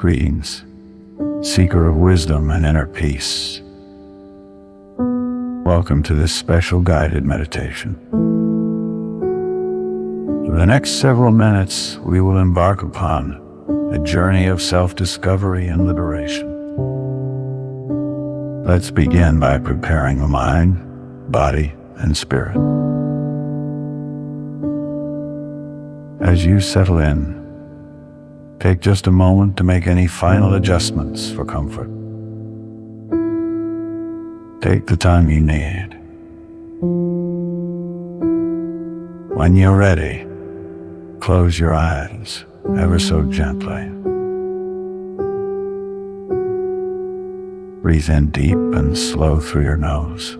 Greetings, seeker of wisdom and inner peace. Welcome to this special guided meditation. For the next several minutes, we will embark upon a journey of self-discovery and liberation. Let's begin by preparing the mind, body, and spirit. As you settle in, take just a moment to make any final adjustments for comfort. Take the time you need. When you're ready, close your eyes ever so gently. Breathe in deep and slow through your nose.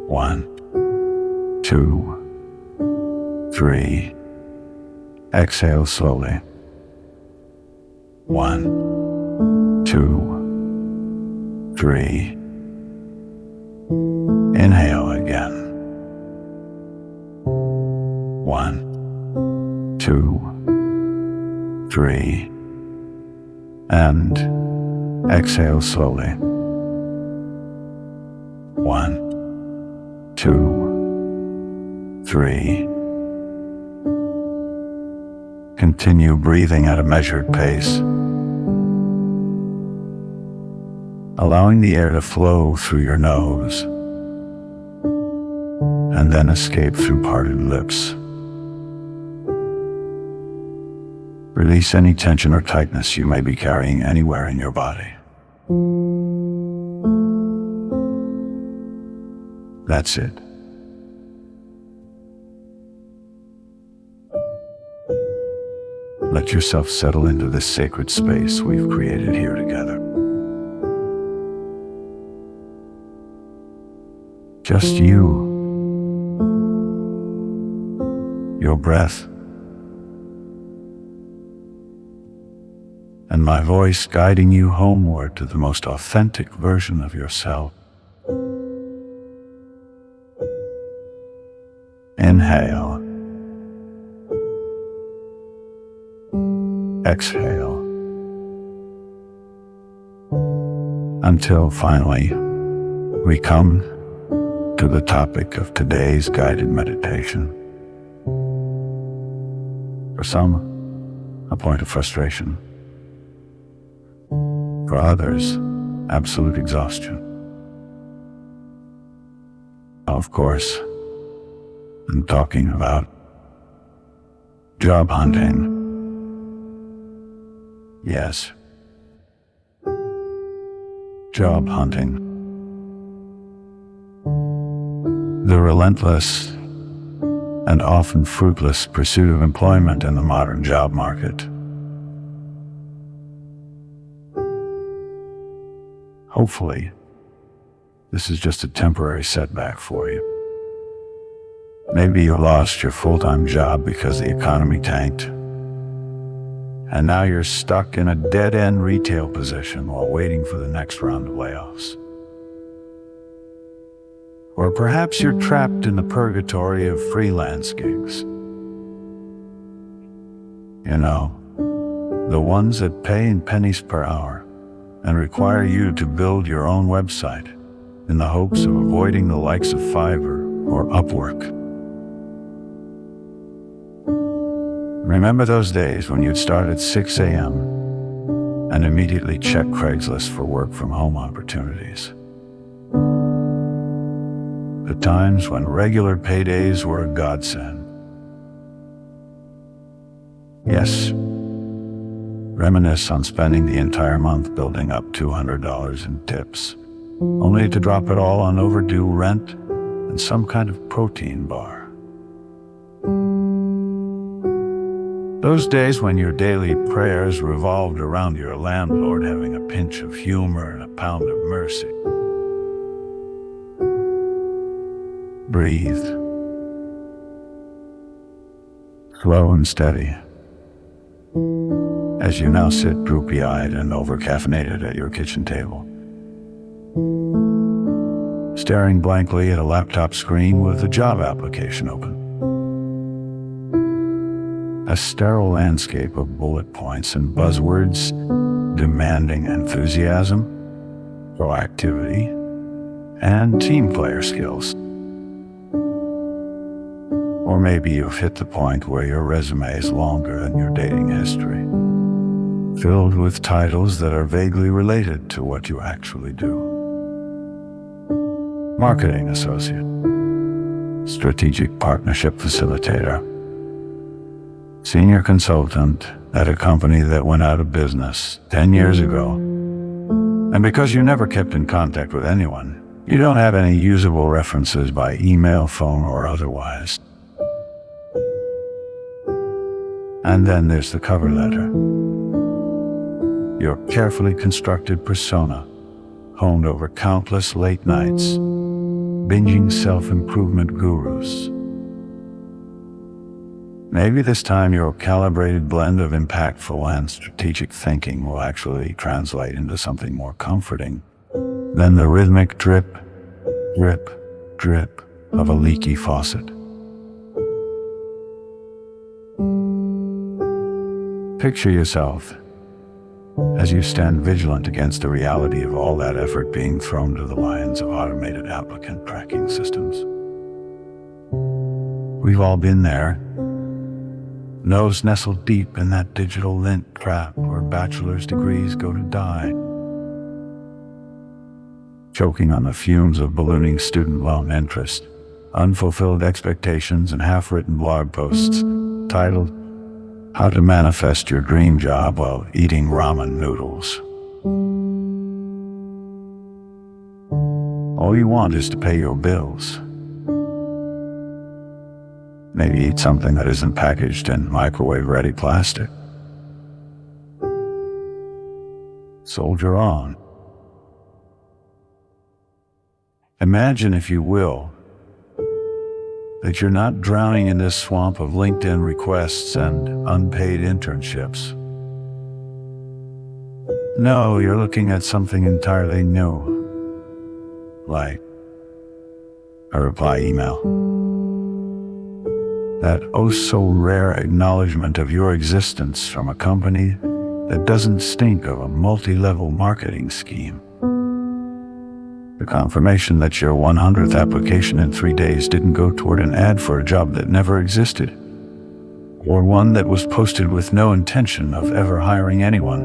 1, 2, 3. Exhale slowly. 1, 2, 3. Inhale again. 1, 2, 3. And exhale slowly. 1, 2, 3. Continue breathing at a measured pace, allowing the air to flow through your nose and then escape through parted lips. Release any tension or tightness you may be carrying anywhere in your body. That's it. Let yourself settle into this sacred space we've created here together. Just you, your breath, and my voice guiding you homeward to the most authentic version of yourself. Inhale. Exhale. Until finally, we come to the topic of today's guided meditation. For some, a point of frustration. For others, absolute exhaustion. Of course, I'm talking about job hunting. Yes. Job hunting. The relentless and often fruitless pursuit of employment in the modern job market. Hopefully, this is just a temporary setback for you. Maybe you lost your full-time job because the economy tanked, and now you're stuck in a dead-end retail position while waiting for the next round of layoffs. Or perhaps you're trapped in the purgatory of freelance gigs. You know, the ones that pay in pennies per hour and require you to build your own website in the hopes of avoiding the likes of Fiverr or Upwork. Remember those days when you'd start at 6 a.m. and immediately check Craigslist for work from home opportunities? The times when regular paydays were a godsend. Yes, reminisce on spending the entire month building up $200 in tips, only to drop it all on overdue rent and some kind of protein bar. Those days when your daily prayers revolved around your landlord having a pinch of humor and a pound of mercy. Breathe. Slow and steady. As you now sit droopy-eyed and over-caffeinated at your kitchen table, staring blankly at a laptop screen with a job application open. a sterile landscape of bullet points and buzzwords demanding enthusiasm, proactivity, and team player skills. Or maybe you've hit the point where your resume is longer than your dating history, filled with titles that are vaguely related to what you actually do. Marketing associate, strategic partnership facilitator, senior consultant at a company that went out of business 10 years ago. And because you never kept in contact with anyone, you don't have any usable references by email, phone, or otherwise. And then there's the cover letter. Your carefully constructed persona, honed over countless late nights, binging self-improvement gurus. Maybe this time your calibrated blend of impactful and strategic thinking will actually translate into something more comforting than the rhythmic drip, drip, drip of a leaky faucet. Picture yourself as you stand vigilant against the reality of all that effort being thrown to the lions of automated applicant tracking systems. We've all been there, nose nestled deep in that digital lint trap where bachelor's degrees go to die, choking on the fumes of ballooning student loan interest, unfulfilled expectations, and half-written blog posts titled "How to Manifest Your Dream Job While Eating Ramen Noodles." All you want is to pay your bills. Maybe eat something that isn't packaged in microwave-ready plastic. Soldier on. Imagine, if you will, that you're not drowning in this swamp of LinkedIn requests and unpaid internships. No, you're looking at something entirely new, like a reply email. That oh-so-rare acknowledgement of your existence from a company that doesn't stink of a multi-level marketing scheme. The confirmation that your 100th application in 3 days didn't go toward an ad for a job that never existed, or one that was posted with no intention of ever hiring anyone,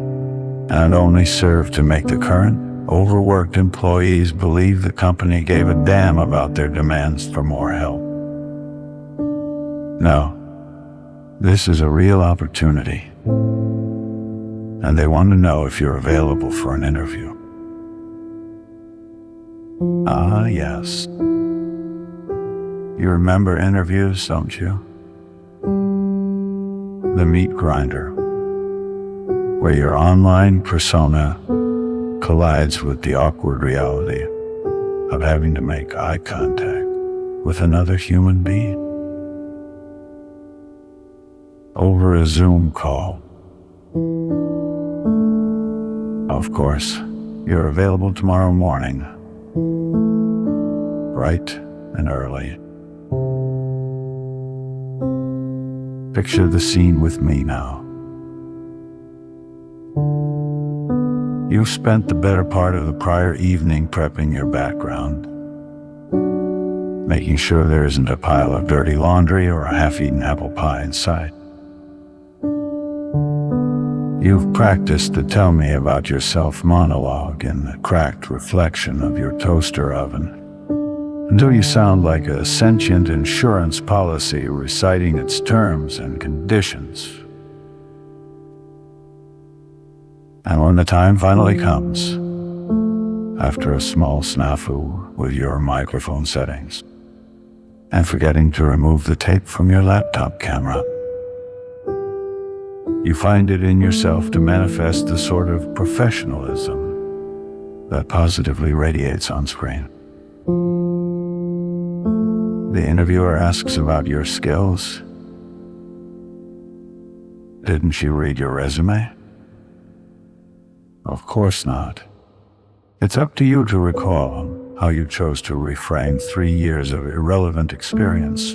and only served to make the current, overworked employees believe the company gave a damn about their demands for more help. No, this is a real opportunity, and they want to know if you're available for an interview. Ah, yes. You remember interviews, don't you? The meat grinder, where your online persona collides with the awkward reality of having to make eye contact with another human being over a Zoom call. Of course, you're available tomorrow morning, bright and early. Picture the scene with me now. You've spent the better part of the prior evening prepping your background, making sure there isn't a pile of dirty laundry or a half-eaten apple pie in sight. You've practiced the "tell me about yourself" monologue in the cracked reflection of your toaster oven, until you sound like a sentient insurance policy reciting its terms and conditions. And when the time finally comes, after a small snafu with your microphone settings, and forgetting to remove the tape from your laptop camera, you find it in yourself to manifest the sort of professionalism that positively radiates on screen. The interviewer asks about your skills. Didn't she read your resume? Of course not. It's up to you to recall how you chose to reframe 3 years of irrelevant experience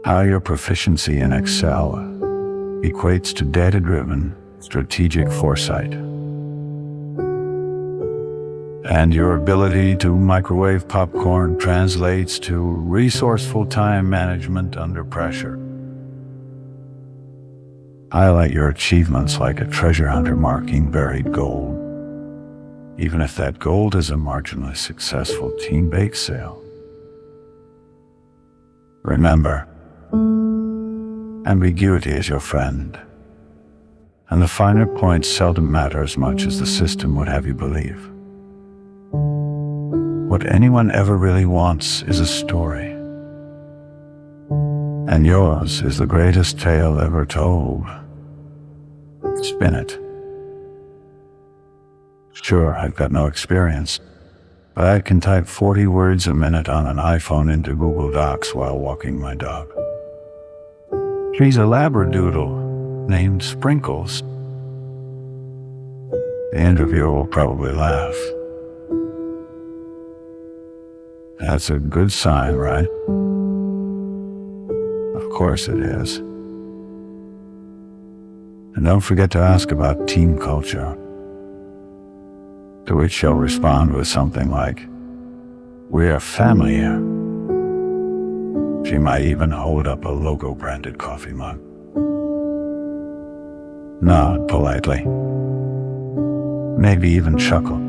how your proficiency in Excel equates to data-driven, strategic foresight, and your ability to microwave popcorn translates to resourceful time management under pressure. Highlight your achievements like a treasure hunter marking buried gold, even if that gold is a marginally successful team bake sale. Remember, ambiguity is your friend, and the finer points seldom matter as much as the system would have you believe. What anyone ever really wants is a story, and yours is the greatest tale ever told. Spin it. Sure, I've got no experience, but I can type 40 words a minute on an iPhone into Google Docs while walking my dog. She's a labradoodle named Sprinkles. The interviewer will probably laugh. That's a good sign, right? Of course it is. And don't forget to ask about team culture, to which she'll respond with something like, "We're family here." She might even hold up a logo-branded coffee mug. Nod politely. Maybe even chuckle.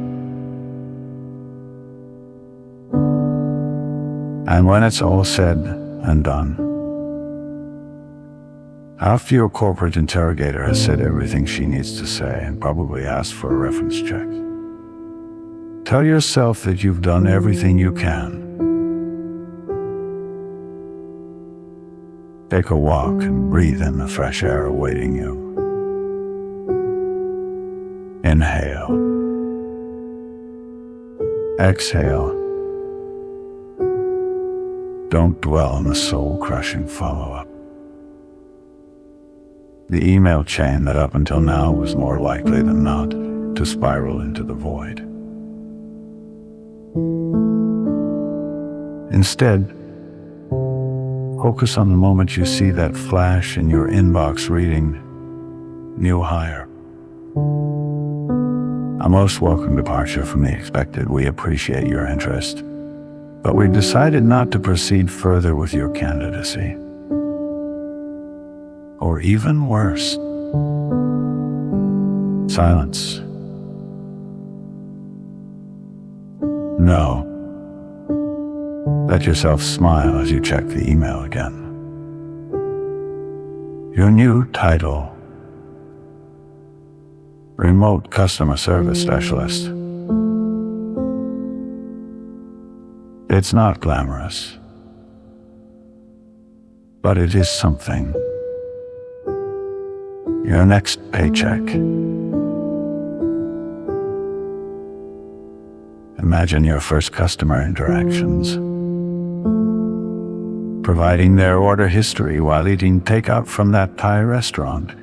And when it's all said and done, after your corporate interrogator has said everything she needs to say and probably asked for a reference check, tell yourself that you've done everything you can. Take a walk and breathe in the fresh air awaiting you. Inhale. Exhale. Don't dwell on the soul-crushing follow-up. The email chain that up until now was more likely than not to spiral into the void. Instead, focus on the moment you see that flash in your inbox reading, "New hire." A most welcome departure from the expected. We appreciate your interest, but we've decided not to proceed further with your candidacy. Or even worse, silence. No. Let yourself smile as you check the email again. Your new title: Remote Customer Service Specialist. It's not glamorous, but it is something. Your next paycheck. Imagine your first customer interactions. Providing their order history while eating takeout from that Thai restaurant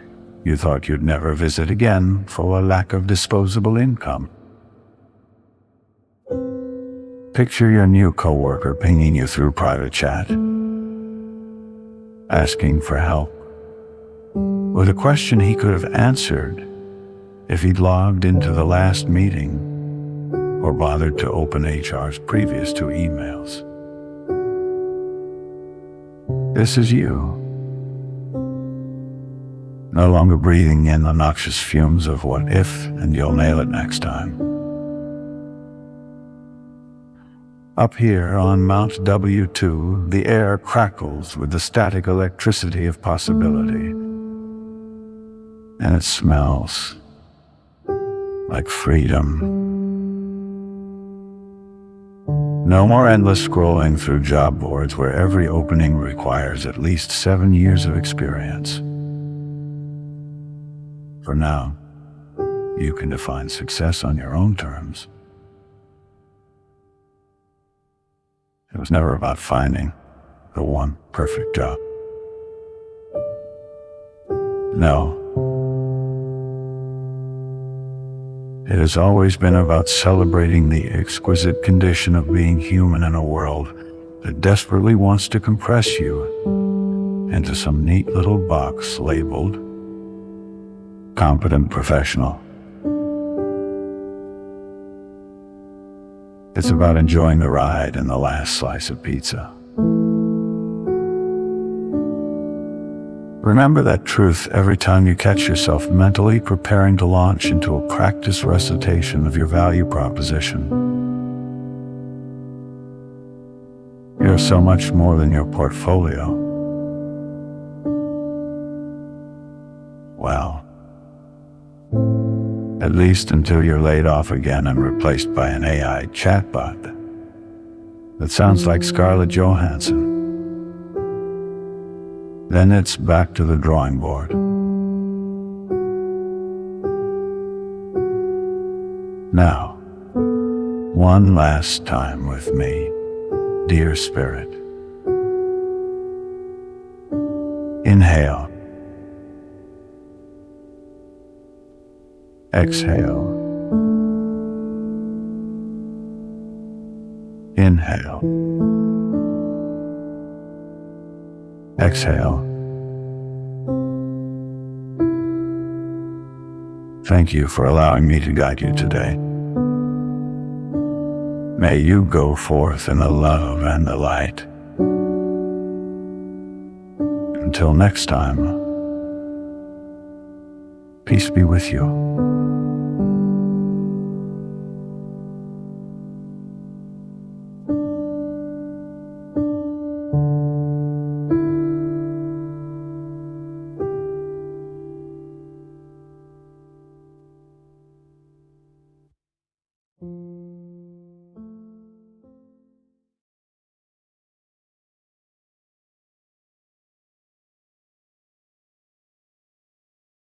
you thought you'd never visit again for a lack of disposable income. Picture your new coworker pinging you through private chat, asking for help, with a question he could have answered if he'd logged into the last meeting or bothered to open HR's previous 2 emails. This is you, no longer breathing in the noxious fumes of what if and you'll nail it next time. Up here on Mount W2, the air crackles with the static electricity of possibility, and it smells like freedom. No more endless scrolling through job boards where every opening requires at least 7 years of experience. For now, you can define success on your own terms. It was never about finding the one perfect job. No. It has always been about celebrating the exquisite condition of being human in a world that desperately wants to compress you into some neat little box labeled Competent Professional. It's about enjoying the ride and the last slice of pizza. Remember that truth every time you catch yourself mentally preparing to launch into a practice recitation of your value proposition. You're so much more than your portfolio. Well, at least until you're laid off again and replaced by an AI chatbot that sounds like Scarlett Johansson. Then it's back to the drawing board. Now, one last time with me, dear spirit. Inhale. Exhale. Inhale. Exhale. Thank you for allowing me to guide you today. May you go forth in the love and the light. Until next time, peace be with you.